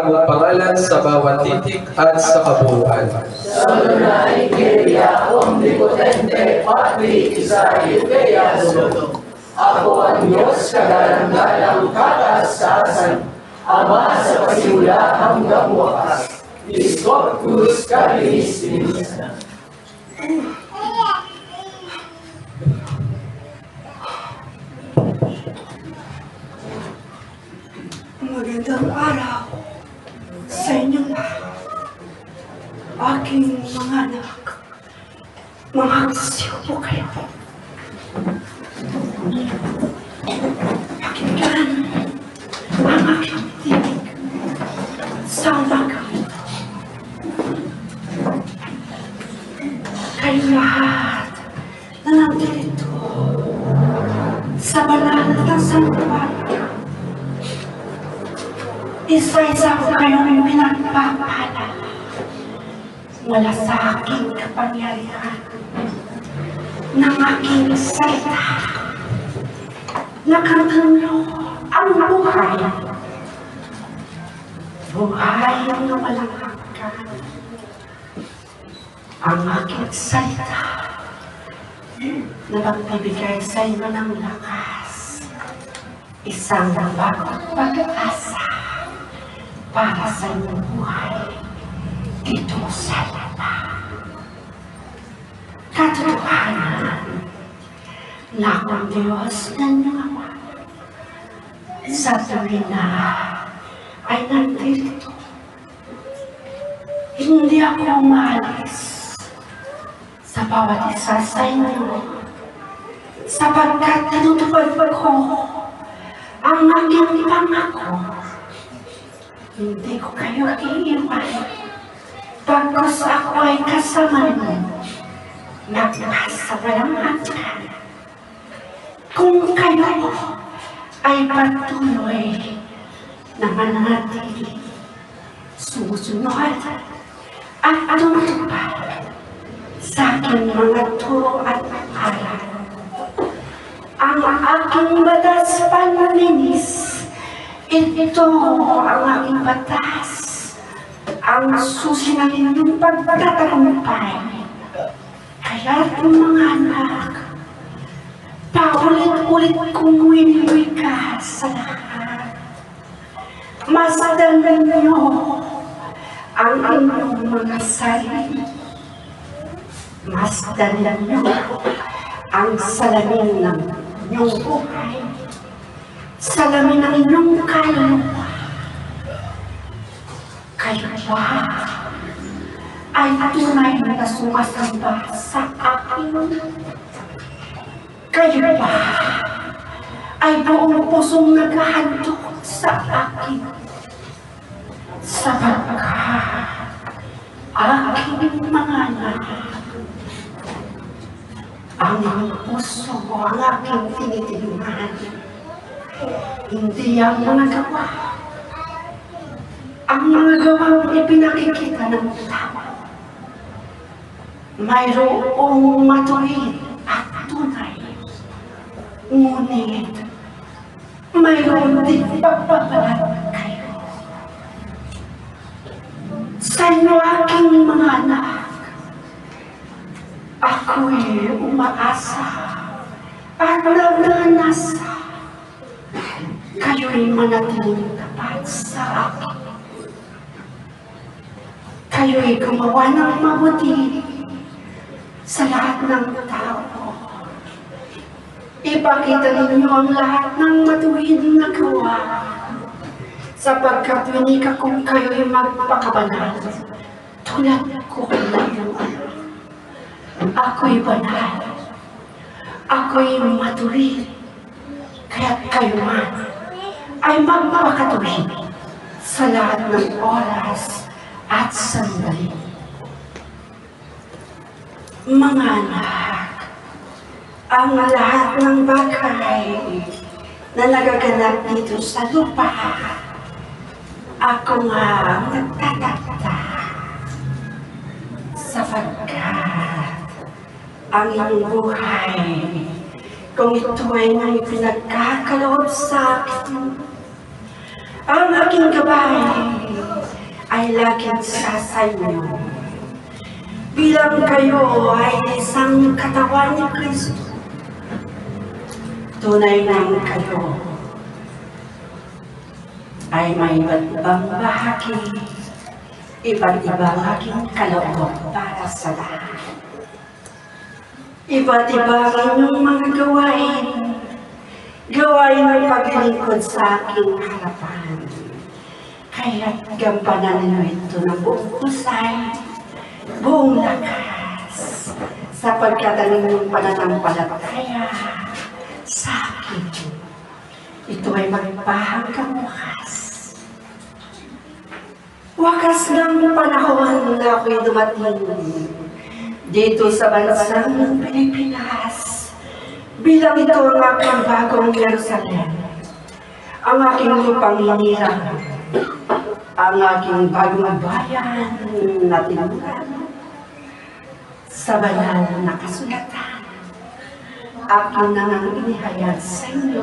mong pangalan sa bawat titik at sa kabuuan. Salunay, Kyria, Omnipotente, Patri, Israel, Kaya Soto. Ako ang Diyos, kagalang-galang kataastasan, Ama sa pasimula hanggang wakas. Iskoptus Kalinis. Magandang araw sa inyo lahat, aking mga anak. Mga gusto po kayo. Pakinggan ang aking tinig sa umaga. Kayo lahat na nandito sa banal na santuario, isa-isa ko kayong pinagpapala mula sa aking kapangyarihan ng aking salita. Nakatalo ang buhay. Buhay na walang hanggan. Ang aking salita na magbibigay sa inyo ng lakas. Isang bagong pag-asa para sa inyong buhay dito sa lapa. Katotohanan na akong Diyos na naman sa tuloy na ay nandito. Hindi ako umalis sa bawat isa sa inyo sapagkat tinutupad ko ang aking pangako. Hindi ko kayo iiwan pagkos ako ay kasama niyo nasa walang hanggan. Kung kayo ay patuloy na mananatili, susunod at tumutupad sa aking mga turo at aral. Ang aking batas panlinis, ito ang aking batas, ang susi ng inyong pagtatagumpay. Kaya mga anak, paulit-ulit kong winiwika sa lahat. Masdan ninyo ang inyong mga sarili. Masdan ninyo ang salamin ng inyong buhay. Salamin ng inyong kaluluwa. Kayo ba ay tunay na sumasamba sa akin? Kayo ba ay buong pusong naghahandog sa akin? Sapagkat aking mga anak, ang puso ko ang aking tinitingnan. Hindi ang mga gawa. Ang mga gawang ipinakikita ng tama. Mayroong matuwid at tunay. Ngunit, mayroon din pagpapalat kayo. Sa inyo aking mga anak, ako'y umaasa at nagnanasa. Kayo'y manatiling tapat sa akin. Kayo'y gumawa ng mabuti sa lahat ng tao. Ipakita ninyo ang lahat ng matuwid na gawa sapagkat winika kung kayo'y magpakabanal tulad ko ng anak. Ako'y banal. Ako'y matuwid. Kaya't kayo man ay magpakatuwid sa lahat ng oras at sandali. Mga anak, ang lahat ng bagay na nagaganap dito sa lupa, ako nga nagtatakda sapagkat ang iyong buhay, kung ito ay may pinagkakaloob sa akin, ang aking gabay ay laging sasayo. Bilang kayo ay isang katawan ni Kristo, tunay nang kayo ay may iba't ibang bahagi, iba't ibang aking kaloob para sa lahat. Iba't ibang inyong mga gawain ng paglilingkod sa aking harapan. Kaya gampanan ninyo ito ng buong pusay, buong lakas, sapagkat ang inyong pananampalataya sa akin, ito ay magpahanggang wakas. Wakas ng panahon na ako'y dumating dito sa bansang Pilipinas, bilang ito ang aking bagong Jerusalem, ang aking lupang hinirang, ang aking bagong bayan na tinuran sa banal na kasulatan. Aking nang inihayag sa inyo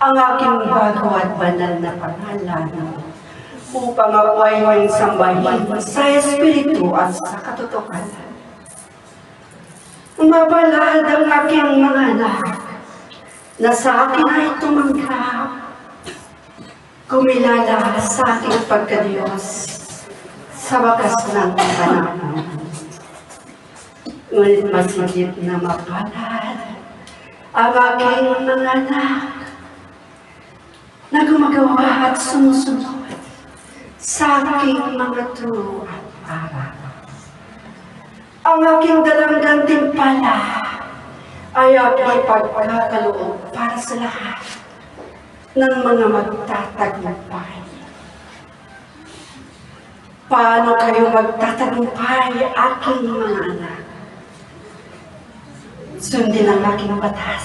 ang aking bago at banal na pangalan upang ako ay may sambahin sa Espiritu at sa katotohanan. Mapalad ang aking mga anak na sa akin ay tumanggap, kumilala sa aking pagkadiyos sa wakas ng panahon. Ngunit masigit na mapalad ang aking mga anak na gumagawa at sumusunod sa aking mga turo at aral. Ang aking dalang gantimpala ay aking pagkakaloob para sa lahat ng mga magtatagumpay. Paano kayo magtatagumpay, aking mga anak? Sundin ang aking batas,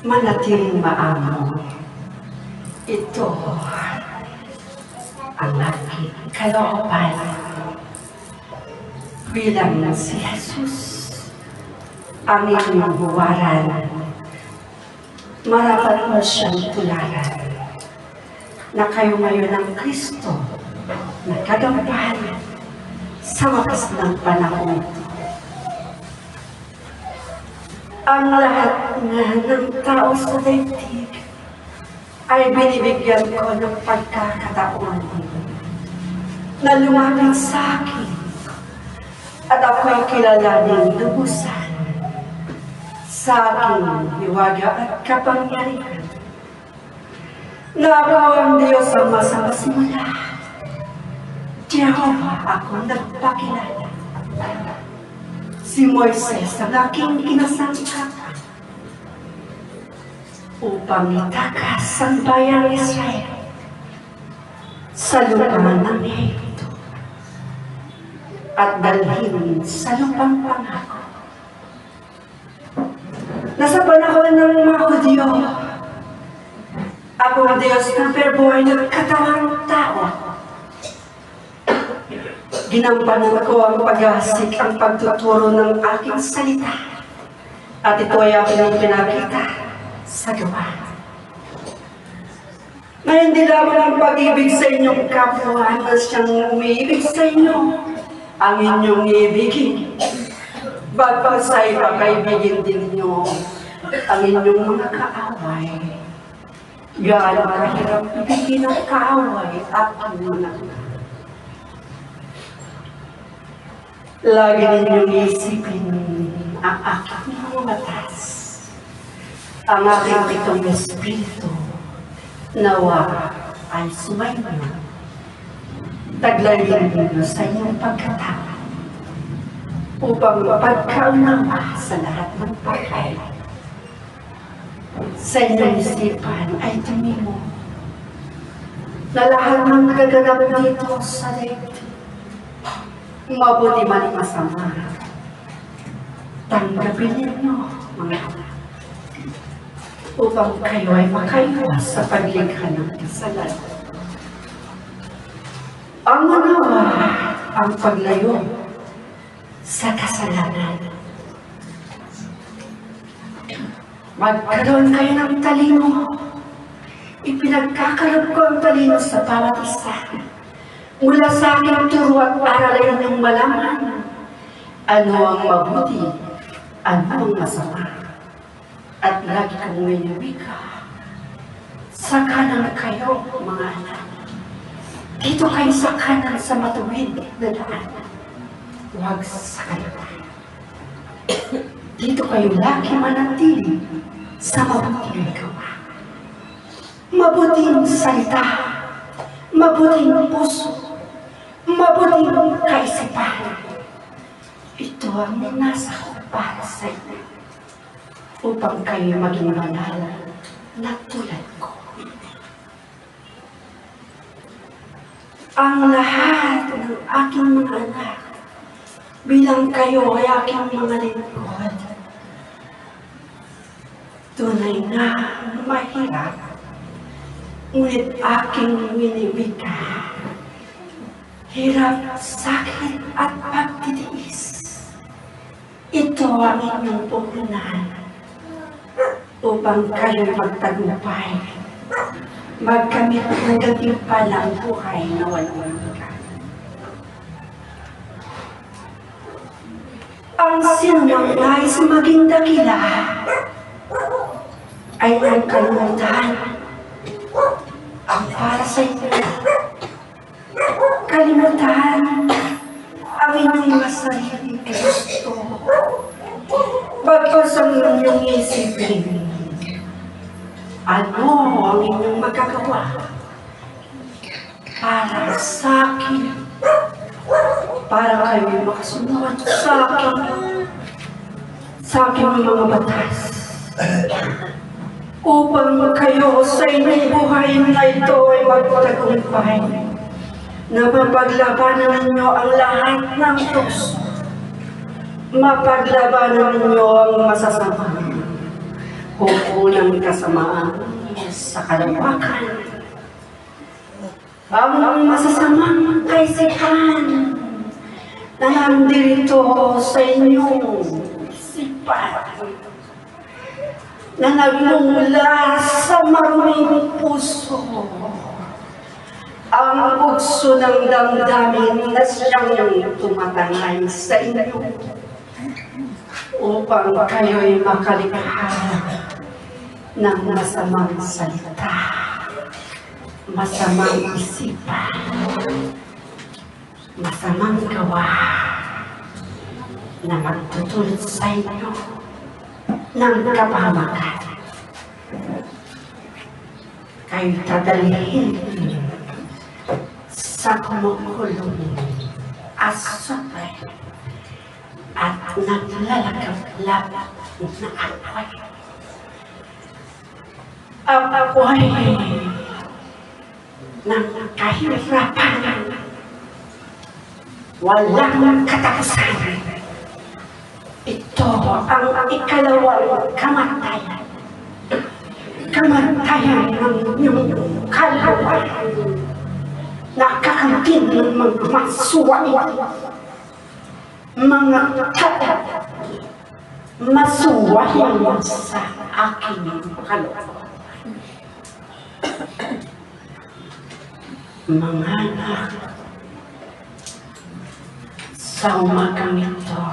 manatiling maamo. Ito ang aking kalooban bilang si Jesus ang inyong buwaran. Marapat mo siyang tularan na kayo ngayon ng Kristo na kagampanan sa wakas ng panahon. Ang lahat nga ng tao sa daigdig ay binibigyan ko ng pagkakataon na lumapit sa akin at ako'y kilalaning lubusan sa aking hiwaga at kapangyarihan na ako ang Diyos ang masasimula. Jehovah ako nagpakilala. Si Moises ang aking kinasangkapan upang itakas ang bayang Israel sa lupa ng Ehipto at dalhin sa lupang pangako. Nasa panahon ng mga Hudyo, ako ang Diyos ng Verbo ay nagkatawang tao. Ginampanan ko ang pag-asik, ang pagtuturo ng aking salita, at ito ay aking pinakita sa gawa. Na hindi lamang ang pag-ibig sa inyong kapwa na siyang umiibig sa inyo, ang inyong ibigin. Bagpag sa iba, kaibigin din ninyo ang inyong mga kaaway. Gaano kahirap ibigin ang kaaway at ang mga. Lagi ninyong isipin ang aking mga batas, ang aking itong Espiritu, nawa ay sumainyo. Taglayin ninyo sa inyong pagkatao upang mapagkaunawa sa lahat ng bagay. Sa inyong isipan ay tumimo na lahat ng nagaganap dito sa daigdig, mabuti man masama, tanggapin ninyo, mga anak, upang kayo ay makaiwas sa paglikha ng kasalanan. Ang manawa ang paglayo sa kasalanan. Magkaroon kayo ng talino. Ipinagkakaloob ko ang talino sa bawat isa Mula sa aking turo at aralin ng malaman, ano ang mabuti, ano ang masama. At lagi kang winawika, sa kanan kayo, mga anak. Dito kayo sa kanan sa matuwid na daan. Huwag sa kanan. Dito kayo lagi manatili sa mabuting gawa. Mabuting salita, mabuting puso, mabuting kaisipan. Ito ang nasa para sa inyo upang kayo maging banal na tulad ko. Ang lahat ng aking mga anak bilang kayo ay aking mga lingkod. Tunay na mahirap, ngunit aking winiwika. Hirap, sakit at pagtitiis. Ito ang inyong puhunan upang kayo magtagumpay, magkamit ng gantimpalang buhay na walang hanggan. Ang sinumang nais maging dakila ay ang kalimutan ang para sa inyo. Kalimutan ang inyong masariling gusto. Bagpas ang inyong isipin, ano ang inyong magagawa para sa akin, para kayo makasunod sa aking mga batas, upang kayo sa inyong buhay na ito ay magpatagumpay, na mapaglabanan ninyo ang lahat ng tukso, mapaglabanan ninyo ang masasama, hukulang kasamaan sa kalawakan, ang masasamang kaisipan na nandirito sa inyong isipan, na nagmumula sa maruming puso, ang bugso ng damdamin na siyang tumatangay sa inyo upang kayo'y makalikha ng masamang salita, masamang isipan, masamang gawa na magtutulot sa inyo ng kapahamakan. Kayo dadalhin sa kumukulong asupay at naglalagap-labap na apoy. Ang apoy ng kahirapan, walang katapusan. Ito ang ikalawang kamatayan. Kamatayan ng inyong kalawan. Nakakamtin ng mga masuway, mga tatat, masuway sa aking kalawan. Mga anak, sa umagang ito,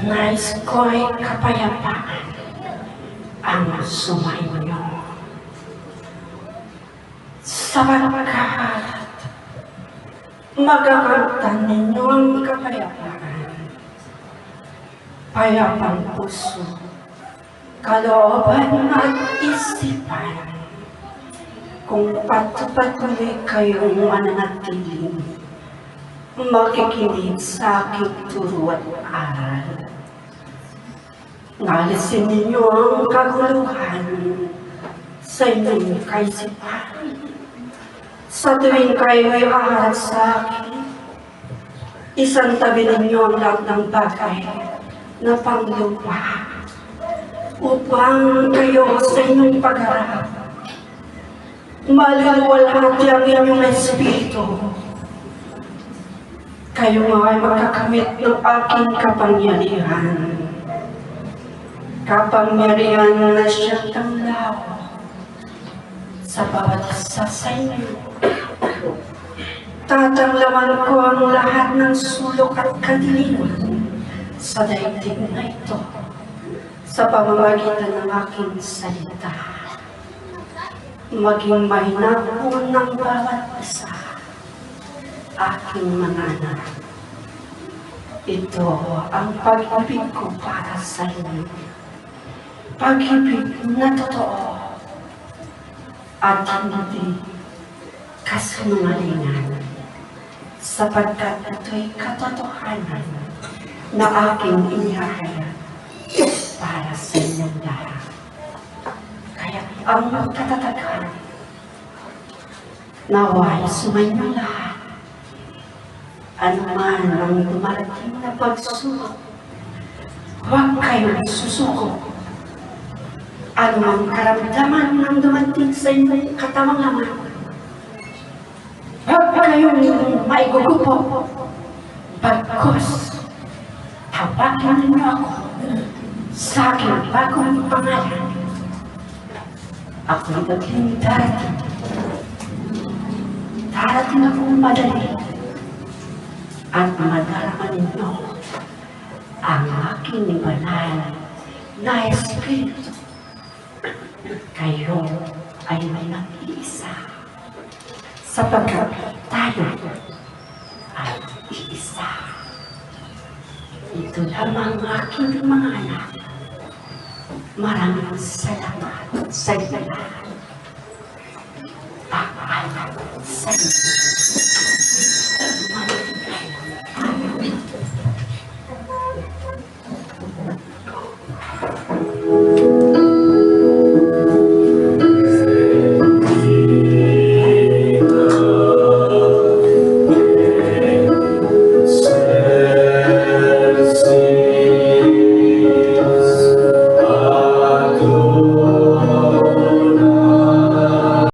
nais ko'y kapayapaan ang sumainyo. Sapagkat magagamtan ninyo ang kapayapaan, payapang puso, kalooban at isipan, kung patuloy kayong mananatiling makikinig sa aking turo at aral. Ngalisin ninyo ang kaguluhan sa inyong kaisipan. Sa tuwing kayo'y haharap sa akin, isang tabi ninyo ang lahat ng bagay na panglupa upang kayo sa inyong pagharap maluluwalhati ang inyong espiritu. Kayo nga ay makakamit ng aking kapangyarihan. Kapangyarihan na siyang tanglaw sa bawat isa sa inyo Tatanglawan ko ang lahat ng sulok at kadiliman sa daigdig na ito sa pamamagitan ng aking salita. Maging mahinahon ng bawat isa, aking mga anak. Ito ang pag-ibig ko para sa inyo. Pag-ibig na totoo at hindi kasinungalingan, sapagkat ito'y katotohanan na aking inihahayag para sa inyong lahat. Kaya ang katatagan, naway sumainyo lahat. Ano man ang dumarating na pagsubok, huwag kayong susuko. Ano ang karamdaman ng dumating sa inyong katawang laman, huwag kayong maigugupo. Bagkus, tawagin ninyo ako sa aking bagong pangalan. Ako'y naging darating. Darating akong madali. At madarama ninyo ang aking banal na Espiritu. Kayo ay nag-iisa, sapagkat tayo ay iisa. Ito lamang aking mga anak. Maraming salamat sa inyo lahat. Paalam sa inyo.